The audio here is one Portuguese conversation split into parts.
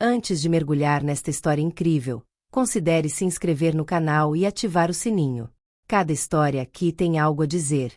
Antes de mergulhar nesta história incrível, considere se inscrever no canal e ativar o sininho. Cada história aqui tem algo a dizer.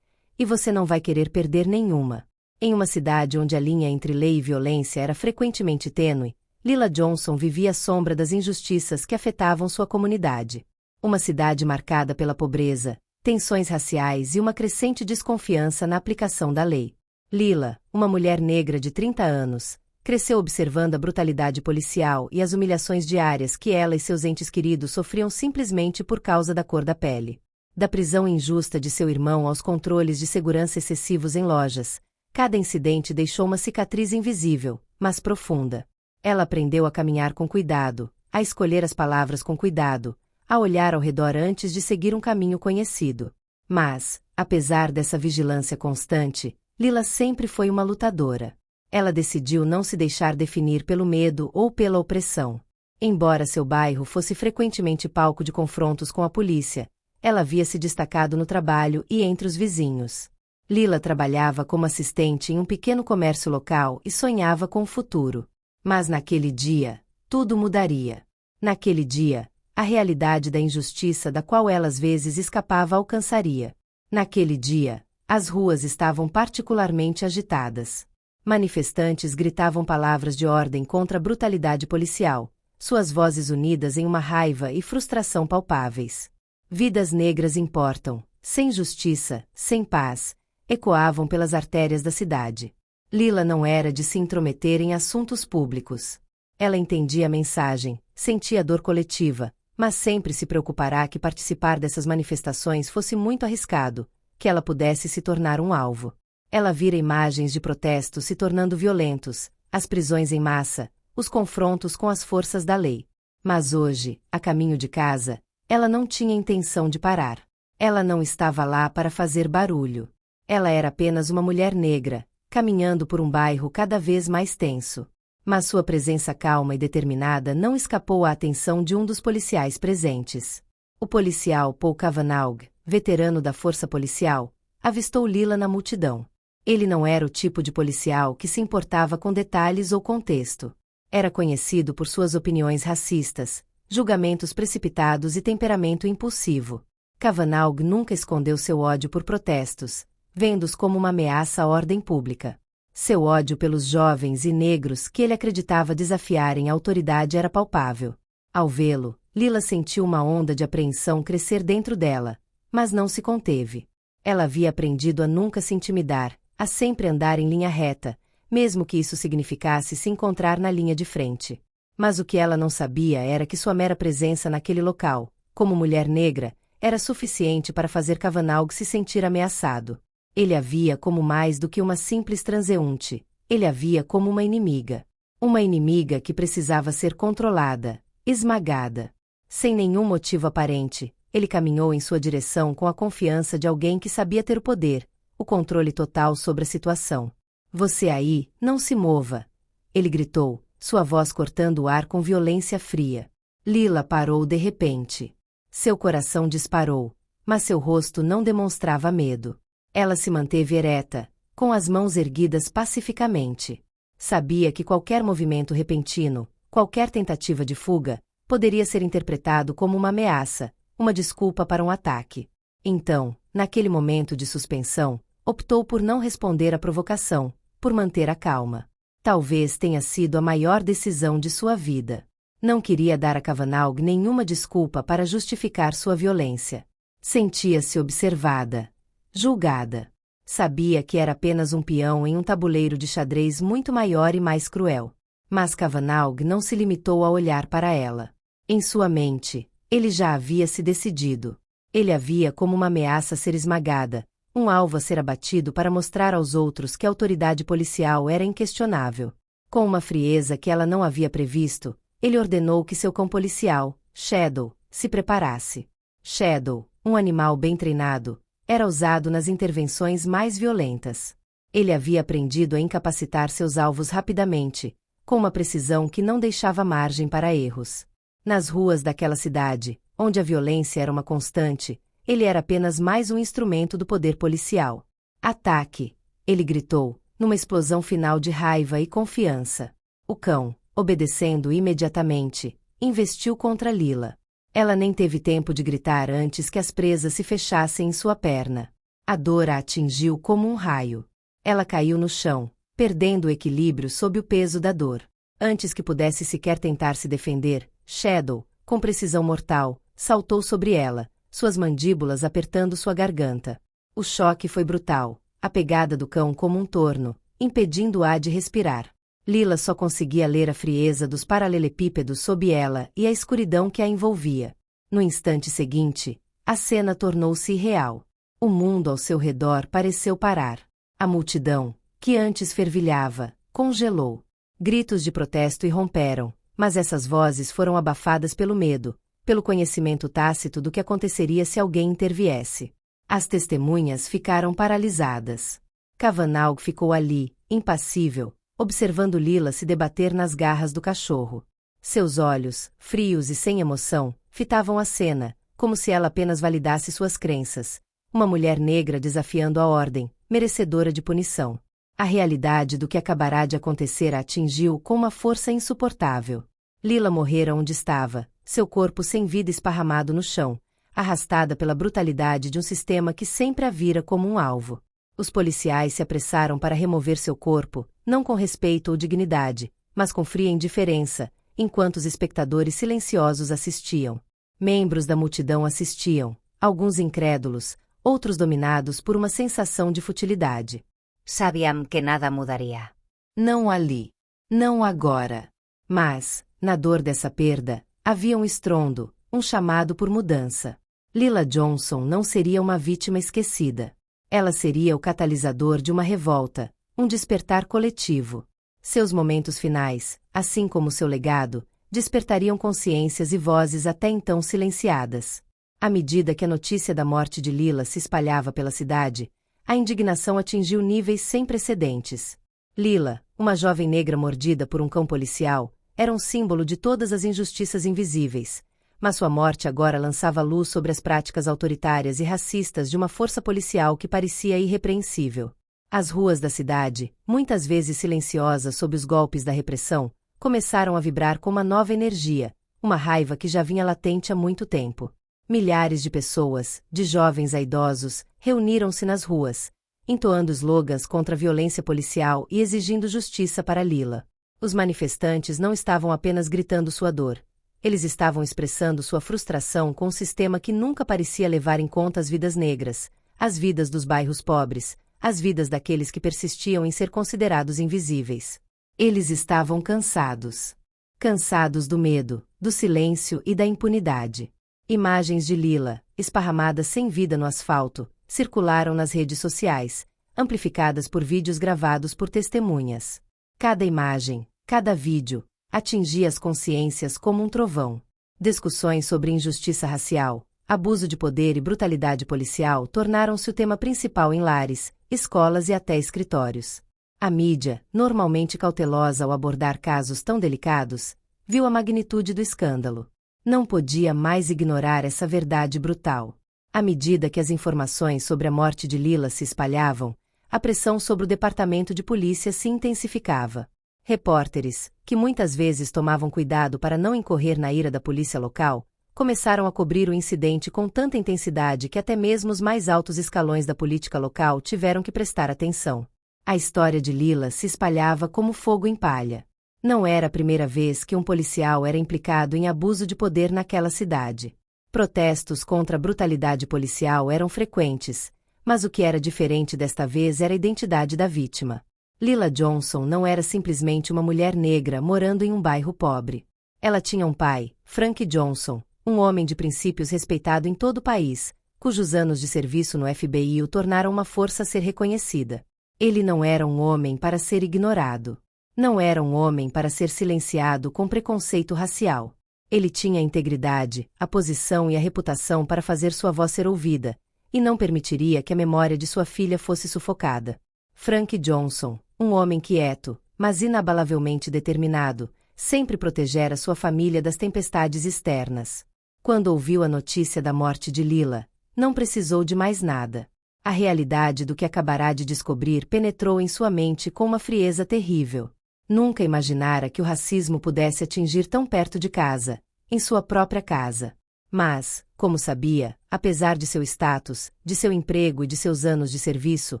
E você não vai querer perder nenhuma. Em uma cidade onde a linha entre lei e violência era frequentemente tênue, Lila Johnson vivia à sombra das injustiças que afetavam sua comunidade. Uma cidade marcada pela pobreza, tensões raciais e uma crescente desconfiança na aplicação da lei. Lila, uma mulher negra de 30 anos, cresceu observando a brutalidade policial e as humilhações diárias que ela e seus entes queridos sofriam simplesmente por causa da cor da pele. Da prisão injusta de seu irmão aos controles de segurança excessivos em lojas, cada incidente deixou uma cicatriz invisível, mas profunda. Ela aprendeu a caminhar com cuidado, a escolher as palavras com cuidado, a olhar ao redor antes de seguir um caminho conhecido. Mas, apesar dessa vigilância constante, Lila sempre foi uma lutadora. Ela decidiu não se deixar definir pelo medo ou pela opressão. Embora seu bairro fosse frequentemente palco de confrontos com a polícia, ela havia se destacado no trabalho e entre os vizinhos. Lila trabalhava como assistente em um pequeno comércio local e sonhava com o futuro. Mas naquele dia, tudo mudaria. Naquele dia, a realidade da injustiça da qual ela às vezes escapava alcançaria. Naquele dia, as ruas estavam particularmente agitadas. Manifestantes gritavam palavras de ordem contra a brutalidade policial, suas vozes unidas em uma raiva e frustração palpáveis. Vidas negras importam, sem justiça, sem paz, ecoavam pelas artérias da cidade. Lila não era de se intrometer em assuntos públicos. Ela entendia a mensagem, sentia a dor coletiva, mas sempre se preocupará que participar dessas manifestações fosse muito arriscado, que ela pudesse se tornar um alvo. Ela vira imagens de protestos se tornando violentos, as prisões em massa, os confrontos com as forças da lei. Mas hoje, a caminho de casa, ela não tinha intenção de parar. Ela não estava lá para fazer barulho. Ela era apenas uma mulher negra, caminhando por um bairro cada vez mais tenso. Mas sua presença calma e determinada não escapou à atenção de um dos policiais presentes. O policial Paul Cavanaugh, veterano da força policial, avistou Lila na multidão. Ele não era o tipo de policial que se importava com detalhes ou contexto. Era conhecido por suas opiniões racistas, julgamentos precipitados e temperamento impulsivo. Cavanaugh nunca escondeu seu ódio por protestos, vendo-os como uma ameaça à ordem pública. Seu ódio pelos jovens e negros que ele acreditava desafiarem a autoridade era palpável. Ao vê-lo, Lila sentiu uma onda de apreensão crescer dentro dela, mas não se conteve. Ela havia aprendido a nunca se intimidar, a sempre andar em linha reta, mesmo que isso significasse se encontrar na linha de frente. Mas o que ela não sabia era que sua mera presença naquele local, como mulher negra, era suficiente para fazer Cavanaugh se sentir ameaçado. Ele a via como mais do que uma simples transeunte, ele a via como uma inimiga. Uma inimiga que precisava ser controlada, esmagada. Sem nenhum motivo aparente, ele caminhou em sua direção com a confiança de alguém que sabia ter o poder, o controle total sobre a situação. Você aí, não se mova! Ele gritou, sua voz cortando o ar com violência fria. Lila parou de repente. Seu coração disparou, mas seu rosto não demonstrava medo. Ela se manteve ereta, com as mãos erguidas pacificamente. Sabia que qualquer movimento repentino, qualquer tentativa de fuga, poderia ser interpretado como uma ameaça, uma desculpa para um ataque. Então, naquele momento de suspensão, optou por não responder à provocação, por manter a calma. Talvez tenha sido a maior decisão de sua vida. Não queria dar a Cavanaugh nenhuma desculpa para justificar sua violência. Sentia-se observada, julgada. Sabia que era apenas um peão em um tabuleiro de xadrez muito maior e mais cruel. Mas Cavanaugh não se limitou a olhar para ela. Em sua mente, ele já havia se decidido. Ele a via como uma ameaça a ser esmagada, um alvo a ser abatido para mostrar aos outros que a autoridade policial era inquestionável. Com uma frieza que ela não havia previsto, ele ordenou que seu cão policial, Shadow, se preparasse. Shadow, um animal bem treinado, era usado nas intervenções mais violentas. Ele havia aprendido a incapacitar seus alvos rapidamente, com uma precisão que não deixava margem para erros. Nas ruas daquela cidade, onde a violência era uma constante, ele era apenas mais um instrumento do poder policial. Ataque! Ele gritou, numa explosão final de raiva e confiança. O cão, Obedecendo imediatamente, investiu contra Lila. Ela nem teve tempo de gritar antes que as presas se fechassem em sua perna. A dor a atingiu como um raio. Ela caiu no chão, perdendo o equilíbrio sob o peso da dor. Antes que pudesse sequer tentar se defender, Shadow, com precisão mortal, saltou sobre ela, suas mandíbulas apertando sua garganta. O choque foi brutal, a pegada do cão como um torno, impedindo-a de respirar. Lila só conseguia ler a frieza dos paralelepípedos sob ela e a escuridão que a envolvia. No instante seguinte, a cena tornou-se irreal. O mundo ao seu redor pareceu parar. A multidão, que antes fervilhava, congelou. Gritos de protesto irromperam, mas essas vozes foram abafadas pelo medo, pelo conhecimento tácito do que aconteceria se alguém interviesse. As testemunhas ficaram paralisadas. Kavanagh ficou ali, impassível, observando Lila se debater nas garras do cachorro. Seus olhos, frios e sem emoção, fitavam a cena, como se ela apenas validasse suas crenças. Uma mulher negra desafiando a ordem, merecedora de punição. A realidade do que acabará de acontecer a atingiu com uma força insuportável. Lila morrera onde estava, seu corpo sem vida esparramado no chão, arrastada pela brutalidade de um sistema que sempre a vira como um alvo. Os policiais se apressaram para remover seu corpo, não com respeito ou dignidade, mas com fria indiferença, enquanto os espectadores silenciosos assistiam. Membros da multidão assistiam, alguns incrédulos, outros dominados por uma sensação de futilidade. Sabíam que nada mudaria. Não ali. Não agora. Mas, na dor dessa perda, havia um estrondo, um chamado por mudança. Lila Johnson não seria uma vítima esquecida. Ela seria o catalisador de uma revolta, um despertar coletivo. Seus momentos finais, assim como seu legado, despertariam consciências e vozes até então silenciadas. À medida que a notícia da morte de Lila se espalhava pela cidade, a indignação atingiu níveis sem precedentes. Lila, uma jovem negra mordida por um cão policial, era um símbolo de todas as injustiças invisíveis, mas sua morte agora lançava luz sobre as práticas autoritárias e racistas de uma força policial que parecia irrepreensível. As ruas da cidade, muitas vezes silenciosas sob os golpes da repressão, começaram a vibrar com uma nova energia, uma raiva que já vinha latente há muito tempo. Milhares de pessoas, de jovens a idosos, reuniram-se nas ruas, entoando slogans contra a violência policial e exigindo justiça para Lila. Os manifestantes não estavam apenas gritando sua dor. Eles estavam expressando sua frustração com um sistema que nunca parecia levar em conta as vidas negras, as vidas dos bairros pobres, as vidas daqueles que persistiam em ser considerados invisíveis. Eles estavam cansados. Cansados do medo, do silêncio e da impunidade. Imagens de Lila, esparramadas sem vida no asfalto, circularam nas redes sociais, amplificadas por vídeos gravados por testemunhas. Cada imagem, cada vídeo, atingia as consciências como um trovão. Discussões sobre injustiça racial, abuso de poder e brutalidade policial tornaram-se o tema principal em lares, escolas e até escritórios. A mídia, normalmente cautelosa ao abordar casos tão delicados, viu a magnitude do escândalo. Não podia mais ignorar essa verdade brutal. À medida que as informações sobre a morte de Lila se espalhavam, a pressão sobre o departamento de polícia se intensificava. Repórteres, que muitas vezes tomavam cuidado para não incorrer na ira da polícia local, começaram a cobrir o incidente com tanta intensidade que até mesmo os mais altos escalões da política local tiveram que prestar atenção. A história de Lila se espalhava como fogo em palha. Não era a primeira vez que um policial era implicado em abuso de poder naquela cidade. Protestos contra a brutalidade policial eram frequentes, mas o que era diferente desta vez era a identidade da vítima. Lila Johnson não era simplesmente uma mulher negra morando em um bairro pobre. Ela tinha um pai, Frank Johnson, um homem de princípios respeitado em todo o país, cujos anos de serviço no FBI o tornaram uma força a ser reconhecida. Ele não era um homem para ser ignorado. Não era um homem para ser silenciado com preconceito racial. Ele tinha a integridade, a posição e a reputação para fazer sua voz ser ouvida, e não permitiria que a memória de sua filha fosse sufocada. Frank Johnson, um homem quieto, mas inabalavelmente determinado, sempre protegera sua família das tempestades externas. Quando ouviu a notícia da morte de Lila, não precisou de mais nada. A realidade do que acabará de descobrir penetrou em sua mente com uma frieza terrível. Nunca imaginara que o racismo pudesse atingir tão perto de casa, em sua própria casa. Mas, como sabia, apesar de seu status, de seu emprego e de seus anos de serviço,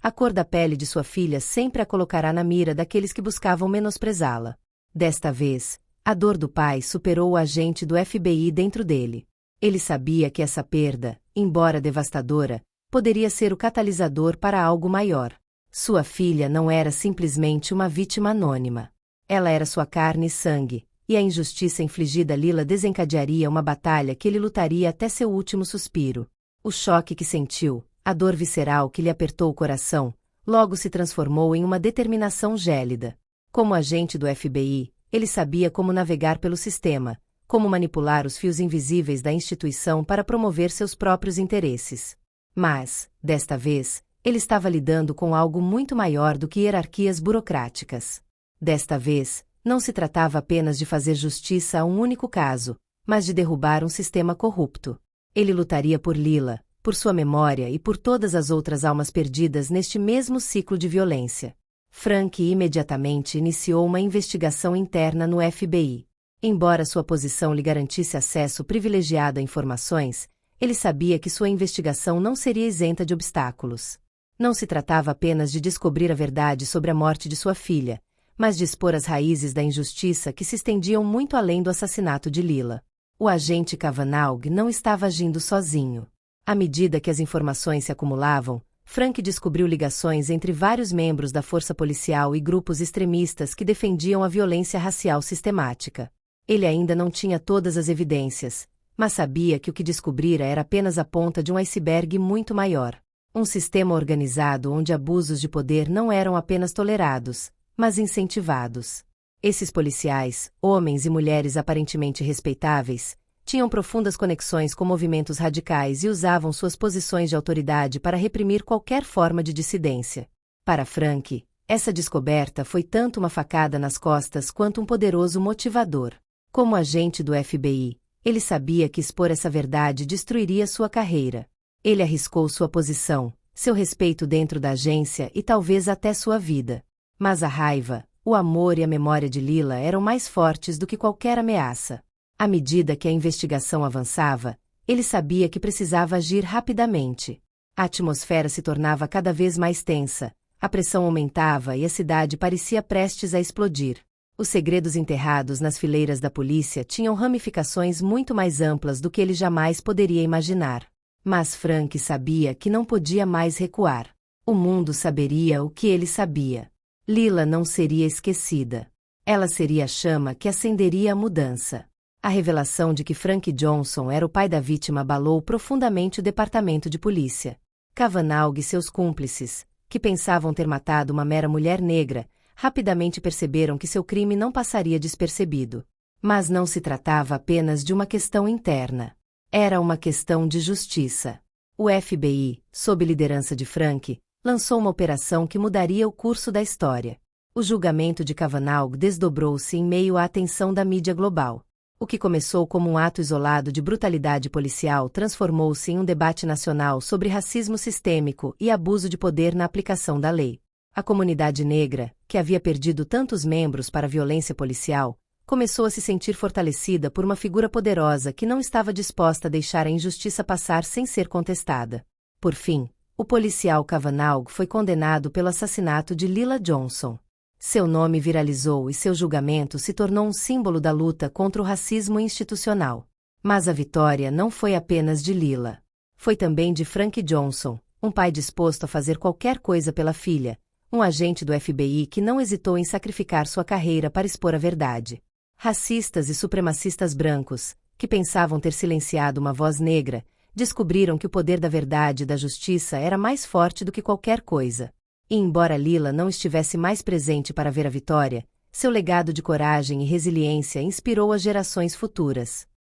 a cor da pele de sua filha sempre a colocará na mira daqueles que buscavam menosprezá-la. Desta vez, a dor do pai superou o agente do FBI dentro dele. Ele sabia que essa perda, embora devastadora, poderia ser o catalisador para algo maior. Sua filha não era simplesmente uma vítima anônima. Ela era sua carne e sangue, e a injustiça infligida a Lila desencadearia uma batalha que ele lutaria até seu último suspiro. O choque que sentiu, a dor visceral que lhe apertou o coração, logo se transformou em uma determinação gélida. Como agente do FBI, ele sabia como navegar pelo sistema, como manipular os fios invisíveis da instituição para promover seus próprios interesses. Mas, desta vez, ele estava lidando com algo muito maior do que hierarquias burocráticas. Desta vez, não se tratava apenas de fazer justiça a um único caso, mas de derrubar um sistema corrupto. Ele lutaria por Lila, por sua memória e por todas as outras almas perdidas neste mesmo ciclo de violência. Frank imediatamente iniciou uma investigação interna no FBI. Embora sua posição lhe garantisse acesso privilegiado a informações, ele sabia que sua investigação não seria isenta de obstáculos. Não se tratava apenas de descobrir a verdade sobre a morte de sua filha, mas de expor as raízes da injustiça que se estendiam muito além do assassinato de Lila. O agente Kavanagh não estava agindo sozinho. À medida que as informações se acumulavam, Frank descobriu ligações entre vários membros da força policial e grupos extremistas que defendiam a violência racial sistemática. Ele ainda não tinha todas as evidências, mas sabia que o que descobrira era apenas a ponta de um iceberg muito maior. Um sistema organizado onde abusos de poder não eram apenas tolerados, mas incentivados. Esses policiais, homens e mulheres aparentemente respeitáveis, tinham profundas conexões com movimentos radicais e usavam suas posições de autoridade para reprimir qualquer forma de dissidência. Para Frank, essa descoberta foi tanto uma facada nas costas quanto um poderoso motivador. Como agente do FBI, ele sabia que expor essa verdade destruiria sua carreira. Ele arriscou sua posição, seu respeito dentro da agência e talvez até sua vida. Mas a raiva, o amor e a memória de Lila eram mais fortes do que qualquer ameaça. À medida que a investigação avançava, ele sabia que precisava agir rapidamente. A atmosfera se tornava cada vez mais tensa, a pressão aumentava e a cidade parecia prestes a explodir. Os segredos enterrados nas fileiras da polícia tinham ramificações muito mais amplas do que ele jamais poderia imaginar. Mas Frank sabia que não podia mais recuar. O mundo saberia o que ele sabia. Lila não seria esquecida. Ela seria a chama que acenderia a mudança. A revelação de que Frank Johnson era o pai da vítima abalou profundamente o departamento de polícia. Kavanagh e seus cúmplices, que pensavam ter matado uma mera mulher negra, rapidamente perceberam que seu crime não passaria despercebido. Mas não se tratava apenas de uma questão interna. Era uma questão de justiça. O FBI, sob liderança de Frank, lançou uma operação que mudaria o curso da história. O julgamento de Kavanagh desdobrou-se em meio à atenção da mídia global. O que começou como um ato isolado de brutalidade policial transformou-se em um debate nacional sobre racismo sistêmico e abuso de poder na aplicação da lei. A comunidade negra, que havia perdido tantos membros para a violência policial, começou a se sentir fortalecida por uma figura poderosa que não estava disposta a deixar a injustiça passar sem ser contestada. Por fim, o policial Kavanagh foi condenado pelo assassinato de Lila Johnson. Seu nome viralizou e seu julgamento se tornou um símbolo da luta contra o racismo institucional. Mas a vitória não foi apenas de Lila. Foi também de Frank Johnson, um pai disposto a fazer qualquer coisa pela filha, um agente do FBI que não hesitou em sacrificar sua carreira para expor a verdade. Racistas e supremacistas brancos, que pensavam ter silenciado uma voz negra, descobriram que o poder da verdade e da justiça era mais forte do que qualquer coisa. E embora Lila não estivesse mais presente para ver a vitória, seu legado de coragem e resiliência inspirou as gerações futuras.